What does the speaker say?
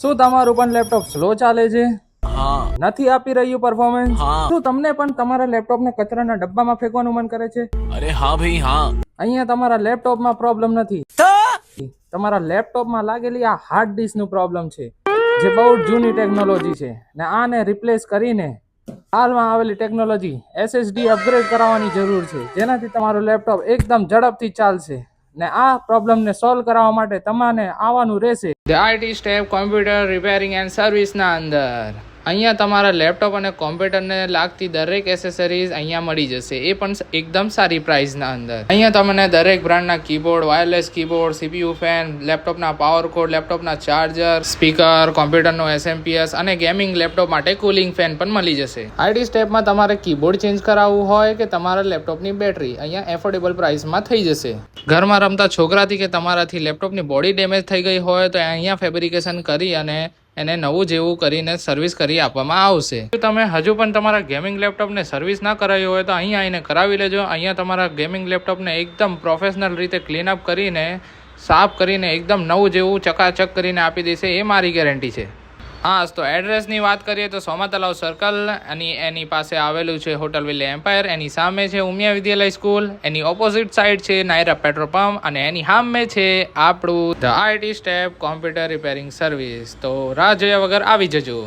શું તમારું પણ લેપટોપ સ્લો ચાલે છે? हाँ નથી આપી રહ્યું પરફોર્મન્સ? हाँ શું તમને પણ તમારા લેપટોપને કચરાના ડબ્બામાં ફેંકવાનું મન કરે છે? अरे हाँ भाई हाँ અહીંયા તમારા લેપટોપમાં પ્રોબ્લેમ નથી, તમારા લેપટોપમાં લાગેલી આ હાર્ડ ડિસ્કનું પ્રોબ્લેમ છે, જે બહુ જૂની ટેકનોલોજી છે ને આને રિપ્લેસ કરીને હાલમાં આવેલી ટેકનોલોજી SSD અપગ્રેડ કરાવવાની જરૂર છે, જેનાથી તમારું લેપટોપ એકદમ ઝડપથી ચાલશે. ને આ પ્રોબ્લેમને સોલ્વ કરવા માટે તમારે આવવાનું રહેશે the IT step computer repairing and સર્વિસના અંદર. અહીંયા તમારા લેપટોપ અને કોમ્પ્યુટરને લાગતી દરેક એસેસરીઝ અહીંયા મળી જશે, એ પણ એકદમ સારી પ્રાઇસના અંદર. અહીંયા તમને દરેક બ્રાન્ડના keyboard, wireless keyboard, CPU fan, લેપટોપના પાવર કોડ, લેપટોપના ચાર્જર, સ્પીકર, કોમ્પ્યુટરનો SMP અને ગેમિંગ લેપટોપ માટે કુલિંગ ફેન પણ મળી જશે. IT સ્ટેપમાં તમારે કીબોર્ડ ચેન્જ કરાવવું હોય કે તમારા લેપટોપની બેટરી, અહીંયા એફોર્ડેબલ પ્રાઇસમાં થઈ જશે. ઘરમાં રમતા છોકરાથી કે તમારાથી લેપટોપની બોડી ડેમેજ થઈ ગઈ હોય તો અહીંયા ફેબ્રિકેશન કરી અને એને નવું જેવું કરીને સર્વિસ કરી આપવામાં આવશે. જો તમે હજુ પણ તમારા ગેમિંગ લેપટોપને સર્વિસ ના કરાવી હોય તો અહીંયા આવીને કરાવી લેજો. અહીંયા તમારા ગેમિંગ લેપટોપને એકદમ પ્રોફેશનલ રીતે ક્લીનઅપ કરીને સાફ કરીને એકદમ નવું જેવું ચકાચક કરીને આપી દેશે, એ મારી ગેરંટી છે. હા, તો એડ્રેસની વાત કરીએ તો સોમા તલાવ સર્કલ અને એની પાસે આવેલું છે હોટલ વિલે એમ્પાયર, એની સામે છે ઉમિયા વિદ્યાલય સ્કૂલ, એની ઓપોઝિટ સાઈડ છે નાયરા પેટ્રોલ પંપ અને એની સામે છે આપણું the IT step computer repairing service. તો રાહ જોયા વગર આવી જજો.